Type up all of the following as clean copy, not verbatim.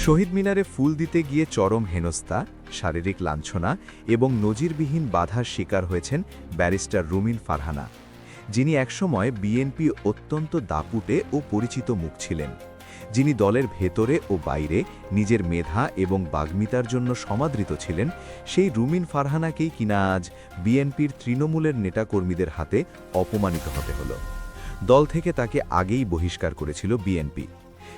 শহীদ মিনারে ফুল দিতে গিয়ে চরম হেনস্থা, শারীরিক লাঞ্ছনা এবং নজিরবিহীন বাধার শিকার হয়েছেন ব্যারিস্টার রুমিন ফারহানা, যিনি একসময় বিএনপি অত্যন্ত দাপুটে ও পরিচিত মুখ ছিলেন, যিনি দলের ভেতরে ও বাইরে নিজের মেধা এবং বাগ্মিতার জন্য সমাদৃত ছিলেন। সেই রুমিন ফারহানাকেই কিনা আজ বিএনপির তৃণমূলের নেতাকর্মীদের হাতে অপমানিত হতে হলো। দল থেকে তাকে আগেই বহিষ্কার করেছিল বিএনপি,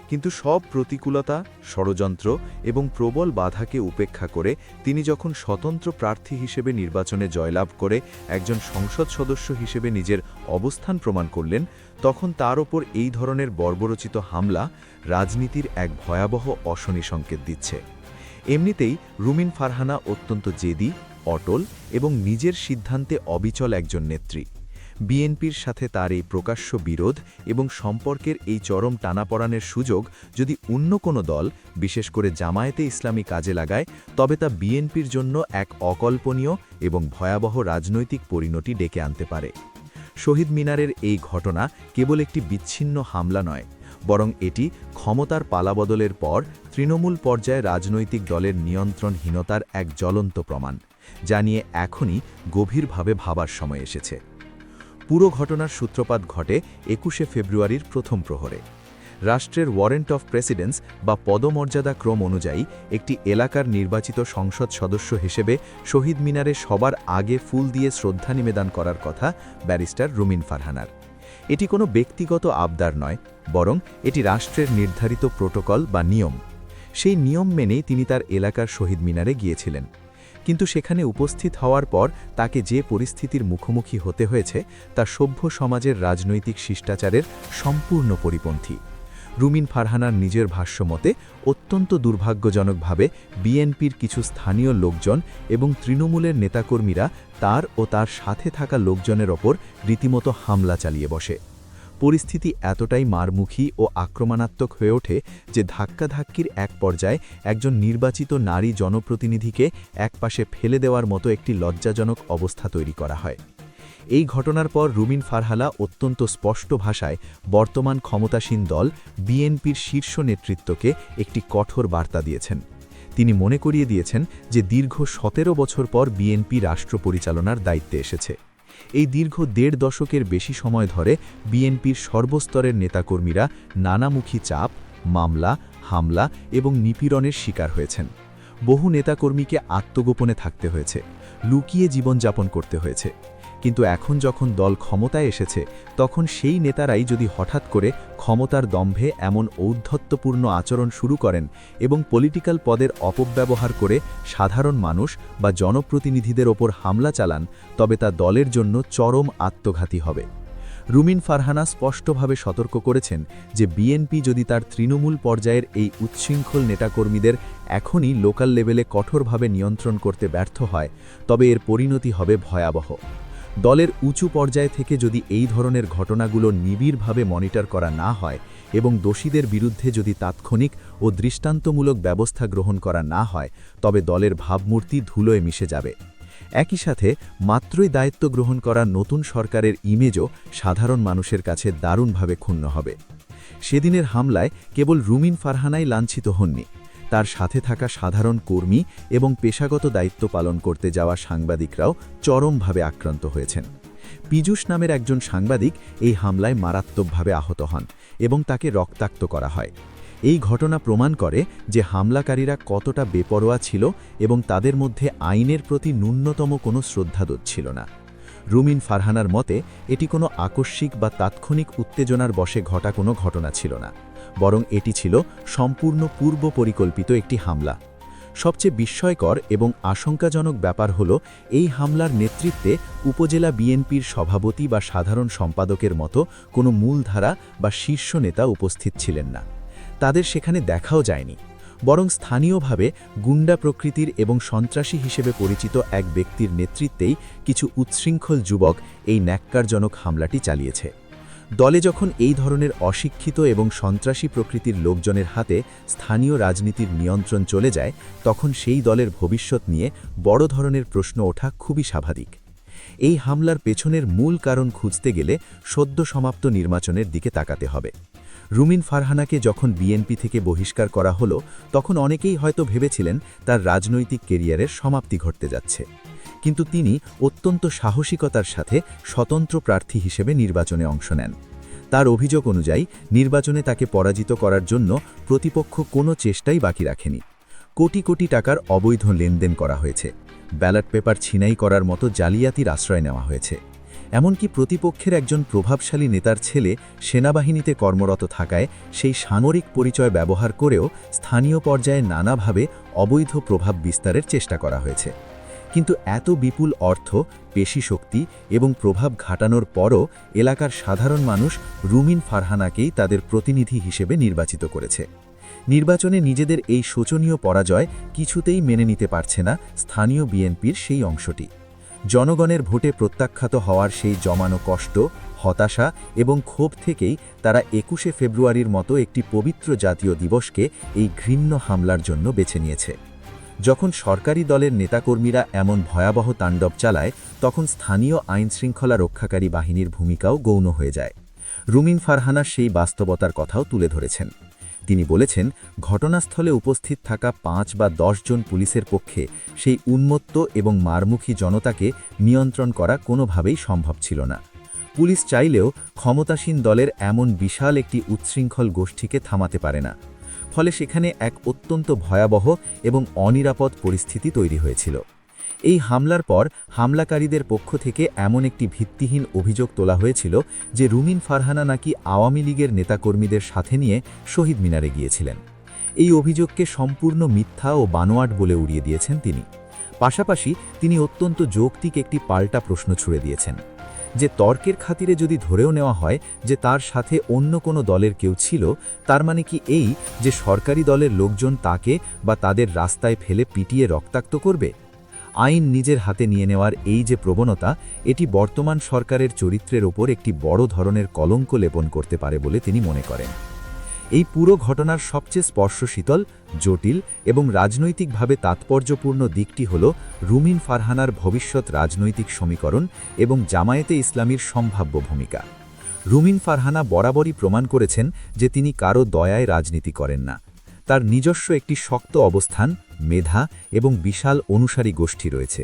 কিন্তু সব প্রতিকূলতা, ষড়যন্ত্র এবং প্রবল বাধাকে উপেক্ষা করে তিনি যখন স্বতন্ত্র প্রার্থী হিসেবে নির্বাচনে জয়লাভ করে একজন সংসদ সদস্য হিসেবে নিজের অবস্থান প্রমাণ করলেন, তখন তার ওপর এই ধরনের বর্বরচিত হামলা রাজনীতির এক ভয়াবহ অশনি সংকেত দিচ্ছে। এমনিতেই রুমিন ফারহানা অত্যন্ত জেদি, অটল এবং নিজের সিদ্ধান্তে অবিচল একজন নেত্রী। বিএনপির সাথে তার এই প্রকাশ্য বিরোধ এবং সম্পর্কের এই চরম টানাপড়ানের সুযোগ যদি অন্য কোনো দল, বিশেষ করে জামায়াতে ইসলামী কাজে লাগায়, তবে তা বিএনপির জন্য এক অকল্পনীয় এবং ভয়াবহ রাজনৈতিক পরিণতি ডেকে আনতে পারে। শহীদ মিনারের এই ঘটনা কেবল একটি বিচ্ছিন্ন হামলা নয়, বরং এটি ক্ষমতার পালাবদলের পর তৃণমূল পর্যায়ে রাজনৈতিক দলের নিয়ন্ত্রণহীনতার এক জ্বলন্ত প্রমাণ, যা নিয়ে এখনই গভীরভাবে ভাবার সময় এসেছে। পুরো ঘটনার সূত্রপাত ঘটে ২১শে ফেব্রুয়ারির প্রথম প্রহরে। রাষ্ট্রের ওয়ারেন্ট অফ প্রেসিডেন্স বা পদমর্যাদা ক্রম অনুযায়ী একটি এলাকার নির্বাচিত সংসদ সদস্য হিসেবে শহীদ মিনারে সবার আগে ফুল দিয়ে শ্রদ্ধা নিবেদন করার কথা ব্যারিস্টার রুমিন ফারহানার। এটি কোনো ব্যক্তিগত আবদার নয়, বরং এটি রাষ্ট্রের নির্ধারিত প্রোটোকল বা নিয়ম। সেই নিয়ম মেনেই তিনি তার এলাকার শহীদ মিনারে গিয়েছিলেন। কিন্তু সেখানে উপস্থিত হওয়ার পর তাকে যে পরিস্থিতির মুখোমুখি হতে হয়েছে তা সভ্য সমাজের রাজনৈতিক শিষ্টাচারের সম্পূর্ণ পরিপন্থী। রুমিন ফারহানার নিজের ভাষ্যমতে অত্যন্ত দুর্ভাগ্যজনকভাবে বিএনপির কিছু স্থানীয় লোকজন এবং তৃণমূলের নেতাকর্মীরা তার ও তার সাথে থাকা লোকজনের ওপর রীতিমতো হামলা চালিয়ে বসে। পরিস্থিতি এতটাই মারমুখী ও আক্রমণাত্মক হয়ে ওঠে যে ধাক্কাধাক্কির এক পর্যায়ে একজন নির্বাচিত নারী জনপ্রতিনিধিকে একপাশে ফেলে দেওয়ার মতো একটি লজ্জাজনক অবস্থা তৈরি করা হয়। এই ঘটনার পর রুমিন ফারহানা অত্যন্ত স্পষ্ট ভাষায় বর্তমান ক্ষমতাসীন দল বিএনপির শীর্ষ নেতৃত্বকে একটি কঠোর বার্তা দিয়েছেন। তিনি মনে করিয়ে দিয়েছেন যে দীর্ঘ ১৭ বছর পর বিএনপি রাষ্ট্র পরিচালনার দায়িত্বে এসেছে। এই দীর্ঘ ১.৫ দশকের বেশি সময় ধরে বিএনপির সর্বস্তরের নেতাকর্মীরা নানামুখী চাপ, মামলা, হামলা এবং নিপীড়নের শিকার হয়েছেন। বহু নেতাকর্মীকে আত্মগোপনে থাকতে হয়েছে, লুকিয়ে জীবনযাপন করতে হয়েছে। কিন্তু এখন যখন দল ক্ষমতায় এসেছে, তখন সেই নেতারাই যদি হঠাৎ করে ক্ষমতার দম্ভে এমন ঔদ্ধত্যপূর্ণ আচরণ শুরু করেন এবং পলিটিক্যাল পদের অপব্যবহার করে সাধারণ মানুষ বা জনপ্রতিনিধিদের ওপর হামলা চালান, তবে তা দলের জন্য চরম আত্মঘাতী হবে। রুমিন ফারহানা স্পষ্টভাবে সতর্ক করেছেন যে বিএনপি যদি তার তৃণমূল পর্যায়ের এই উচ্ছৃঙ্খল নেতাকর্মীদের এখনই লোকাল লেভেলে কঠোরভাবে নিয়ন্ত্রণ করতে ব্যর্থ হয়, তবে এর পরিণতি হবে ভয়াবহ। দলের উঁচু পর্যায় থেকে যদি এই ধরনের ঘটনাগুলো নিবিড়ভাবে মনিটর করা না হয় এবং দোষীদের বিরুদ্ধে যদি তাৎক্ষণিক ও দৃষ্টান্তমূলক ব্যবস্থা গ্রহণ করা না হয়, তবে দলের ভাবমূর্তি ধুলোয় মিশে যাবে। একই সাথে মাত্রই দায়িত্ব গ্রহণ করা নতুন সরকারের ইমেজও সাধারণ মানুষের কাছে দারুণভাবে ক্ষুণ্ণ হবে। সেদিনের হামলায় কেবল রুমিন ফারহানাই লাঞ্ছিত হননি, তার সাথে থাকা সাধারণ কর্মী এবং পেশাগত দায়িত্ব পালন করতে যাওয়া সাংবাদিকরাও চরমভাবে আক্রান্ত হয়েছেন। পীযূষ নামের একজন সাংবাদিক এই হামলায় মারাত্মকভাবে আহত হন এবং তাকে রক্তাক্ত করা হয়। এই ঘটনা প্রমাণ করে যে হামলাকারীরা কতটা বেপরোয়া ছিল এবং তাদের মধ্যে আইনের প্রতি ন্যূনতম কোনো শ্রদ্ধাবোধ ছিল না। রুমিন ফারহানার মতে এটি কোনো আকস্মিক বা তাৎক্ষণিক উত্তেজনার বশে ঘটা কোনো ঘটনা ছিল না, বরং এটি ছিল সম্পূর্ণ পূর্ব পরিকল্পিত একটি হামলা। সবচেয়ে বিস্ময়কর এবং আশঙ্কাজনক ব্যাপার হল, এই হামলার নেতৃত্বে উপজেলা বিএনপির সভাপতি বা সাধারণ সম্পাদকের মতো কোনো মূলধারা বা শীর্ষ নেতা উপস্থিত ছিলেন না। তাদের সেখানে দেখাও যায়নি, বরং স্থানীয়ভাবে গুন্ডা প্রকৃতির এবং সন্ত্রাসী হিসেবে পরিচিত এক ব্যক্তির নেতৃত্বেই কিছু উচ্ছৃঙ্খল যুবক এই ন্যাক্কারজনক হামলাটি চালিয়েছে। দলে যখন এই ধরনের অশিক্ষিত এবং সন্ত্রাসী প্রকৃতির লোকজনের হাতে স্থানীয় রাজনীতির নিয়ন্ত্রণ চলে যায়, তখন সেই দলের ভবিষ্যৎ নিয়ে বড় ধরনের প্রশ্ন ওঠা খুবই স্বাভাবিক। এই হামলার পেছনের মূল কারণ খুঁজতে গেলে সদ্য সমাপ্ত নির্বাচনের দিকে তাকাতে হবে। রুমিন ফারহানাকে যখন বিএনপি থেকে বহিষ্কার করা হলো তখন অনেকেই হয়তো ভেবেছিলেন তার রাজনৈতিক কেরিয়ারের সমাপ্তি ঘটতে যাচ্ছে, কিন্তু তিনি অত্যন্ত সাহসিকতার সাথে স্বতন্ত্র প্রার্থী হিসেবে নির্বাচনে অংশ নেন। তার অভিযোগ অনুযায়ী নির্বাচনে তাকে পরাজিত করার জন্য প্রতিপক্ষ কোনো চেষ্টাই বাকি রাখেনি। কোটি কোটি টাকার অবৈধ লেনদেন করা হয়েছে, ব্যালট পেপার ছিনাই করার মতো জালিয়াতির আশ্রয় নেওয়া হয়েছে। এমনকি প্রতিপক্ষের একজন প্রভাবশালী নেতার ছেলে সেনাবাহিনীতে কর্মরত থাকায় সেই সামরিক পরিচয় ব্যবহার করেও স্থানীয় পর্যায়ে নানাভাবে অবৈধ প্রভাব বিস্তারের চেষ্টা করা হয়েছে। কিন্তু এত বিপুল অর্থ, পেশিশক্তি এবং প্রভাব ঘাটানোর পরও এলাকার সাধারণ মানুষ রুমিন ফারহানাকেই তাদের প্রতিনিধি হিসেবে নির্বাচিত করেছে। নির্বাচনে নিজেদের এই শোচনীয় পরাজয় কিছুতেই মেনে নিতে পারছে না স্থানীয় বিএনপির সেই অংশটি। জনগণের ভোটে প্রত্যাখ্যাত হওয়ার সেই জমানো কষ্ট, হতাশা এবং ক্ষোভ থেকেই তারা ২১শে ফেব্রুয়ারির মতো একটি পবিত্র জাতীয় দিবসকে এই ঘৃণ্য হামলার জন্য বেছে নিয়েছে। যখন সরকারি দলের নেতাকর্মীরা এমন ভয়াবহ তাণ্ডব চালায় তখন স্থানীয় আইনশৃঙ্খলা রক্ষাকারী বাহিনীর ভূমিকাও গৌণ হয়ে যায়। রুমিন ফারহানা সেই বাস্তবতার কথাও তুলে ধরেছেন। তিনি বলেছেন, ঘটনাস্থলে উপস্থিত থাকা ৫ বা ১০ জন পুলিশের পক্ষে সেই উন্মত্ত এবং মারমুখী জনতাকে নিয়ন্ত্রণ করা কোনোভাবেই সম্ভব ছিল না। পুলিশ চাইলেও ক্ষমতাসীন দলের এমন বিশাল একটি উচ্ছৃঙ্খল গোষ্ঠীকে থামাতে পারে না। ফলে সেখানে এক অত্যন্ত ভয়াবহ এবং অনিরাপদ পরিস্থিতি তৈরি হয়েছিল। এই হামলার পর হামলাকারীদের পক্ষ থেকে এমন একটি ভিত্তিহীন অভিযোগ তোলা হয়েছিল যে রুমিন ফারহানা নাকি আওয়ামী লীগের নেতাকর্মীদের সাথে নিয়ে শহীদ মিনারে গিয়েছিলেন। এই অভিযোগকে সম্পূর্ণ মিথ্যা ও বানোয়াট বলে উড়িয়ে দিয়েছেন তিনি। পাশাপাশি তিনি অত্যন্ত যৌক্তিক একটি পাল্টা প্রশ্ন ছুড়ে দিয়েছেন যে তর্কের খাতিরে যদি ধরেও নেওয়া হয় যে তার সাথে অন্য কোনো দলের কেউ ছিল, তার মানে কি এই যে সরকারি দলের লোকজন তাকে বা তাদের রাস্তায় ফেলে পিটিয়ে রক্তাক্ত করবে? আইন নিজের হাতে নিয়ে নেওয়ার এই যে প্রবণতা, এটি বর্তমান সরকারের চরিত্রের ওপর একটি বড় ধরনের কলঙ্ক লেপন করতে পারে বলে তিনি মনে করেন। এই পুরো ঘটনার সবচেয়ে স্পর্শশীতল, জটিল এবং রাজনৈতিকভাবে তাৎপর্যপূর্ণ দিকটি হল রুমিন ফারহানার ভবিষ্যৎ রাজনৈতিক সমীকরণ এবং জামায়াতে ইসলামীর সম্ভাব্য ভূমিকা। রুমিন ফারহানা বরাবরই প্রমাণ করেছেন যে তিনি কারো দয়ায় রাজনীতি করেন না। তার নিজস্ব একটি শক্ত অবস্থান, মেধা এবং বিশাল অনুসারী গোষ্ঠী রয়েছে।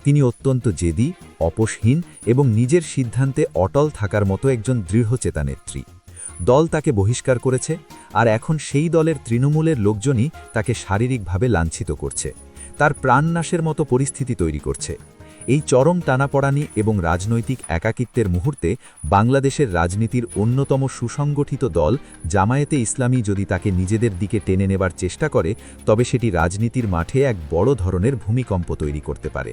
তিনি অত্যন্ত জেদি, আপোষহীন এবং নিজের সিদ্ধান্তে অটল থাকার মতো একজন দৃঢ়চেতা নেত্রী। দল তাকে বহিষ্কার করেছে, আর এখন সেই দলের তৃণমূলের লোকজনই তাকে শারীরিকভাবে লাঞ্ছিত করছে, তার প্রাণনাশের মতো পরিস্থিতি তৈরি করছে। এই চরম টানাপড়ানি এবং রাজনৈতিক একাকিত্বের মুহূর্তে বাংলাদেশের রাজনীতির অন্যতম সুসংগঠিত দল জামায়াতে ইসলামী যদি তাকে নিজেদের দিকে টেনে নেবার চেষ্টা করে, তবে সেটি রাজনীতির মাঠে এক বড় ধরনের ভূমিকম্প তৈরি করতে পারে।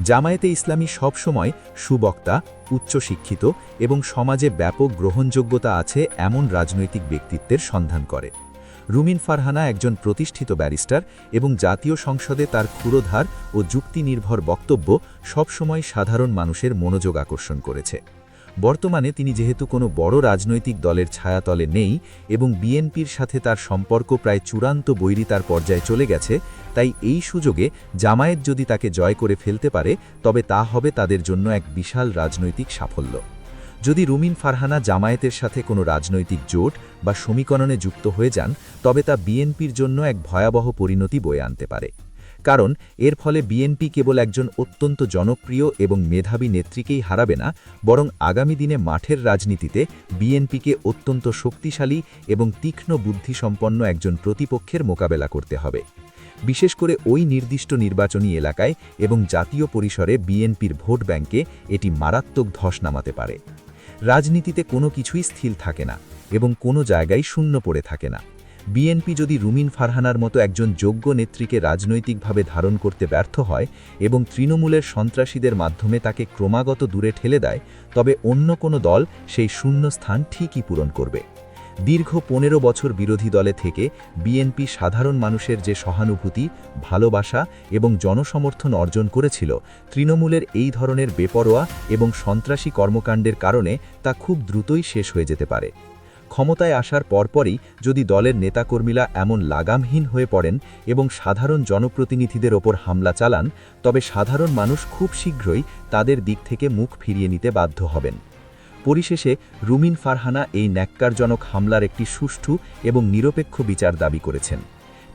জামায়াতে ইসলামী সবসময় সুবক্তা, উচ্চশিক্ষিত এবং সমাজে ব্যাপক গ্রহণযোগ্যতা আছে এমন রাজনৈতিক ব্যক্তিত্বের সন্ধান করে। রুমিন ফারহানা একজন প্রতিষ্ঠিত ব্যারিস্টার এবং জাতীয় সংসদে তার ক্ষুরোধার ও যুক্তিনির্ভর বক্তব্য সবসময় সাধারণ মানুষের মনোযোগ আকর্ষণ করেছে। বর্তমানে তিনি যেহেতু কোনো বড় রাজনৈতিক দলের ছায়াতলে নেই এবং বিএনপির সাথে তার সম্পর্ক প্রায় চূড়ান্ত বৈরিতার পর্যায়ে চলে গেছে, তাই এই সুযোগে জামায়াত যদি তাকে জয় করে ফেলতে পারে তবে তা হবে তাদের জন্য এক বিশাল রাজনৈতিক সাফল্য। যদি রুমিন ফারহানা জামায়াতের সাথে কোনো রাজনৈতিক জোট বা সমীকরণে যুক্ত হয়ে যান, তবে তা বিএনপির জন্য এক ভয়াবহ পরিণতি বয়ে আনতে পারে। কারণ এর ফলে বিএনপি কেবল একজন অত্যন্ত জনপ্রিয় এবং মেধাবী নেত্রীকেই হারাবে না, বরং আগামী দিনে মাঠের রাজনীতিতে বিএনপিকে অত্যন্ত শক্তিশালী এবং তীক্ষ্ণ বুদ্ধিসম্পন্ন একজন প্রতিপক্ষের মোকাবেলা করতে হবে। বিশেষ করে ওই নির্দিষ্ট নির্বাচনী এলাকায় এবং জাতীয় পরিসরে বিএনপির ভোট ব্যাংকে এটি মারাত্মক ধস নামাতে পারে। রাজনীতিতে কোনো কিছুই স্থির থাকে না এবং কোনো জায়গায় শূন্য পড়ে থাকে না। বিএনপি যদি রুমিন ফারহানার মতো একজন যোগ্য নেত্রীকে রাজনৈতিকভাবে ধারণ করতে ব্যর্থ হয় এবং তৃণমূলের সন্ত্রাসীদের মাধ্যমে তাকে ক্রমাগত দূরে ঠেলে দেয়, তবে অন্য কোনো দল সেই শূন্য স্থান ঠিকই পূরণ করবে। দীর্ঘ ১৫ বছর বিরোধী দলে থেকে বিএনপি সাধারণ মানুষের যে সহানুভূতি, ভালোবাসা এবং জনসমর্থন অর্জন করেছিল, তৃণমূলের এই ধরনের বেপরোয়া এবং সন্ত্রাসী কর্মকাণ্ডের কারণে তা খুব দ্রুতই শেষ হয়ে যেতে পারে। ক্ষমতায় আসার পরপরই যদি দলের নেতাকর্মীরা এমন লাগামহীন হয়ে পড়েন এবং সাধারণ জনপ্রতিনিধিদের ওপর হামলা চালান, তবে সাধারণ মানুষ খুব শীঘ্রই তাদের দিক থেকে মুখ ফিরিয়ে নিতে বাধ্য হবেন। পরিশেষে রুমিন ফারহানা এই ন্যাক্কারজনক হামলার একটি সুষ্ঠু এবং নিরপেক্ষ বিচার দাবি করেছেন।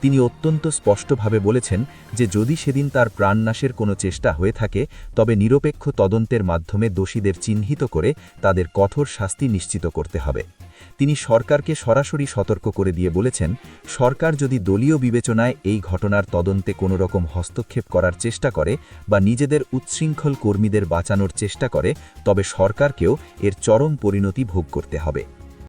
তিনি অত্যন্ত স্পষ্টভাবে বলেছেন যে যদি সেদিন তার প্রাণনাশের কোনো চেষ্টা হয়ে থাকে তবে নিরপেক্ষ তদন্তের মাধ্যমে দোষীদের চিহ্নিত করে তাদের কঠোর শাস্তি নিশ্চিত করতে হবে। তিনি সরকারকে সরাসরি সতর্ক করে দিয়ে বলেছেন, সরকার যদি দলীয় বিবেচনায় এই ঘটনার তদন্তে কোনো রকম হস্তক্ষেপ করার চেষ্টা করে বা নিজেদের উচ্ছৃঙ্খল কর্মীদের বাঁচানোর চেষ্টা করে তবে সরকারকেও এর চরম পরিণতি ভোগ করতে হবে।